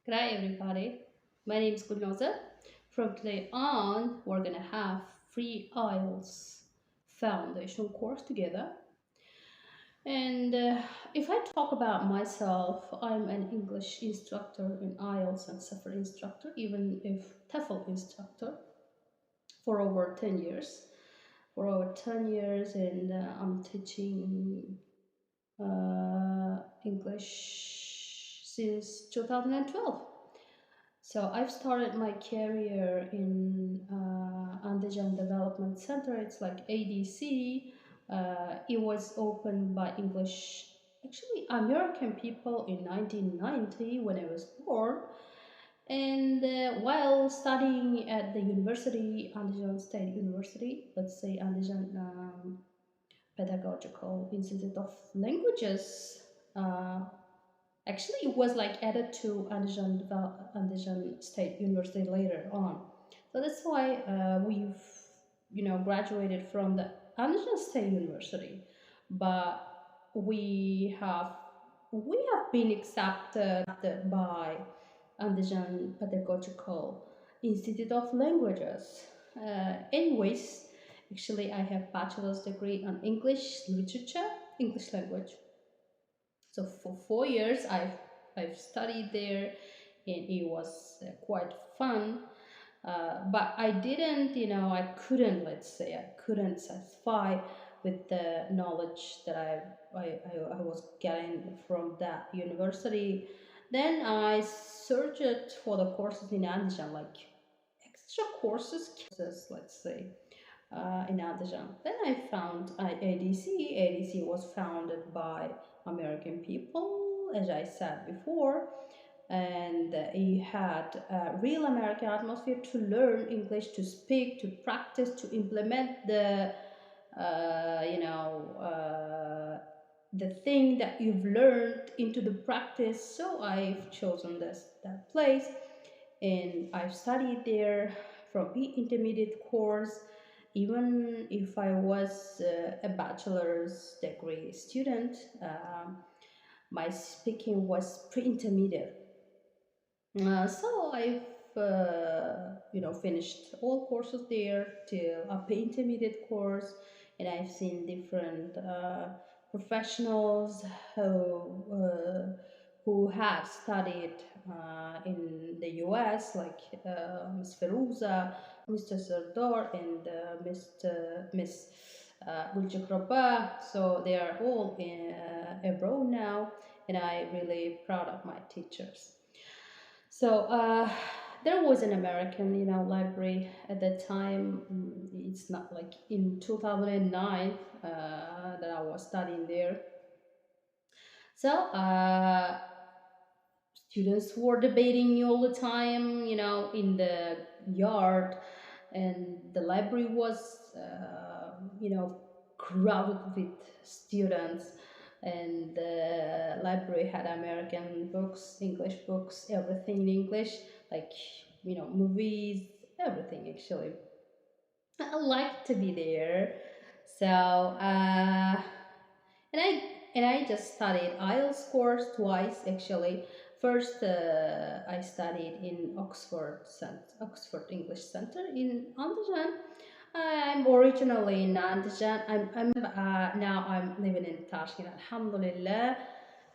G'day everybody, my name is Gulnoza. From today on, we're gonna have free IELTS foundation course together. And if I talk about myself, I'm an English instructor in IELTS and SEFR instructor, even if TEFL instructor for over 10 years. For over 10 years, and I'm teaching English since 2012. So I've started my career in Andijan Development Center. It's like ADC. It was opened by actually American people in 1990 when I was born. And while studying at the university, Andijan State University, let's say Andijan Pedagogical Institute of Languages, uh, actually, it was like added to Andijan State University later on. So that's why we've, graduated from the Andijan State University, but we have we have been accepted by Andijan Pedagogical Institute of Languages. Anyways, actually, I have bachelor's degree on English literature, English language. So for 4 years, I've studied there, and it was quite fun. But I didn't, I couldn't, let's say, I couldn't satisfy with the knowledge that I was getting from that university. Then I searched for the courses in Andijan, like extra courses, let's say, in Andijan. Then I found ADC. ADC was founded by American people, as I said before, and he had a real American atmosphere to learn English, to speak, to practice, to implement the thing that you've learned into the practice. So I've chosen that place, and I've studied there from intermediate course. Even if I was a bachelor's degree student, my speaking was pre-intermediate. So I've finished all courses there till upper intermediate course, and I've seen different professionals who have studied in the U.S. like Ms. Feruza, Mr. Sardar, and Miss Gulchakroba. So they are all abroad now, and I'm really proud of my teachers. So there was an American, library at that time. It's not like in 2009 that I was studying there. So students were debating me all the time, in the yard, and the library was, crowded with students, and the library had American books, English books, everything in English, like, movies, everything actually. I like to be there. So, and I just studied IELTS course twice actually. First, I studied in Oxford English Center in Andijan. I'm originally in Andijan. I'm now I'm living in Tashkent, Alhamdulillah,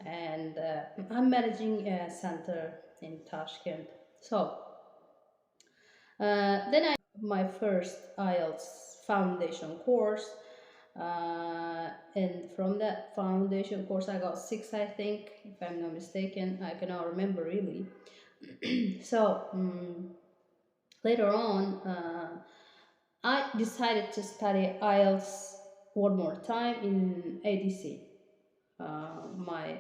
and I'm managing a center in Tashkent. So then I my first IELTS foundation course, and from that foundation course I got 6, I think, if I'm not mistaken. I cannot remember really. So later on, I decided to study IELTS one more time in ADC, my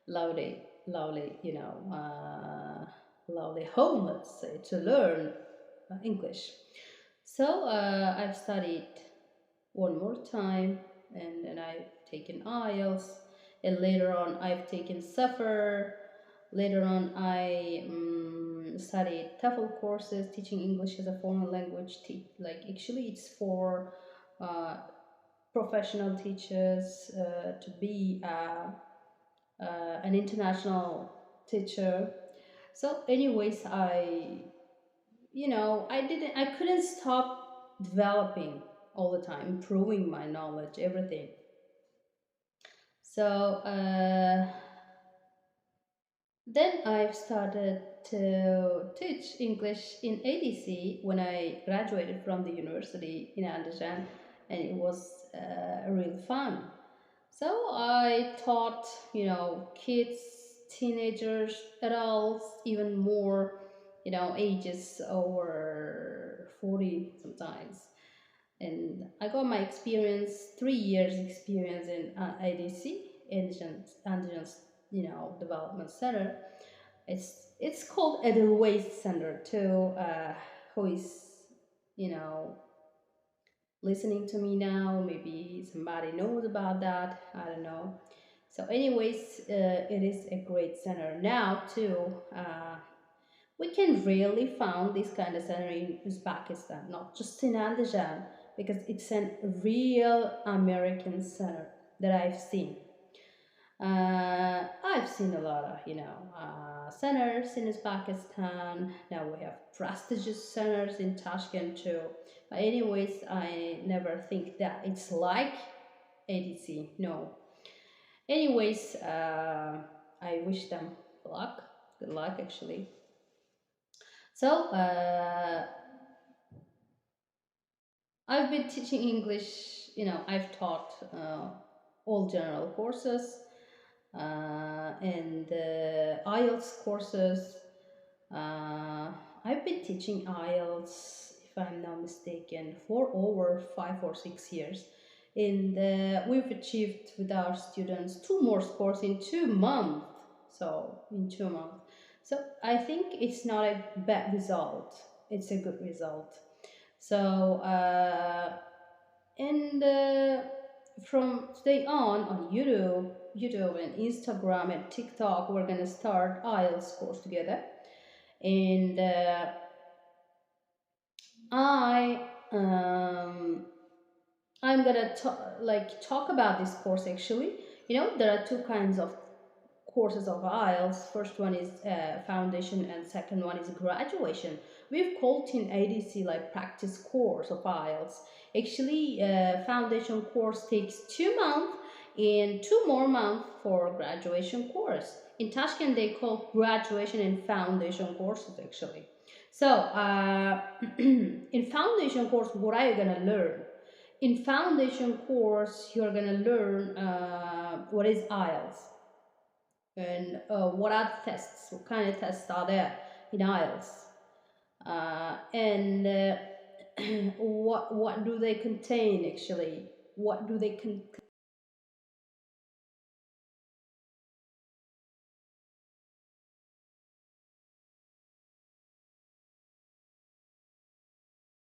lovely, lovely home, let's say, to learn English. So I've studied one more time, and then I've taken IELTS, and later on I've taken SEFR. Later on I studied TEFL courses, teaching English as a foreign language. Like actually it's for professional teachers to be an international teacher. So anyways, I couldn't stop developing all the time, improving my knowledge, everything. So then I've started to teach English in ADC when I graduated from the university in Andajan, and it was really fun. So I taught, kids, teenagers, adults, even more, ages over 40 sometimes. And I got my experience, 3 years experience in ADC, Indigenous, Development Center. It's called Edelweiss Center too. Who is, you know, listening to me now? Maybe somebody knows about that. I don't know. So, anyways, it is a great center now too. We can rarely find this kind of center in Uzbekistan, not just in Andijan, because it's a real American center that I've seen. I've seen a lot of, centers in Uzbekistan. Now we have prestigious centers in Tashkent too. But anyways, I never think that it's like ADC. No. Anyways, I wish them luck. Good luck, actually. So, I've been teaching English, I've taught all general courses and Ielts courses. I've been teaching Ielts, if I'm not mistaken, for over 5 or 6 years. And we've achieved with our students two more scores in 2 months. So, in 2 months. So, I think it's not a bad result, it's a good result. So, and from today on YouTube and Instagram and TikTok, we're gonna start IELTS course together. And I I'm gonna talk about this course actually. There are two kinds of courses of IELTS. First one is foundation, and second one is graduation. We've called in ADC like practice course of IELTS. Actually, foundation course takes 2 months and 2 more months for graduation course. In Tashkent, they call graduation and foundation courses actually. So, in foundation course, what are you gonna learn? In foundation course, you're gonna learn what is IELTS and what are the tests, what kind of tests are there in IELTS, and what do they contain actually? What do they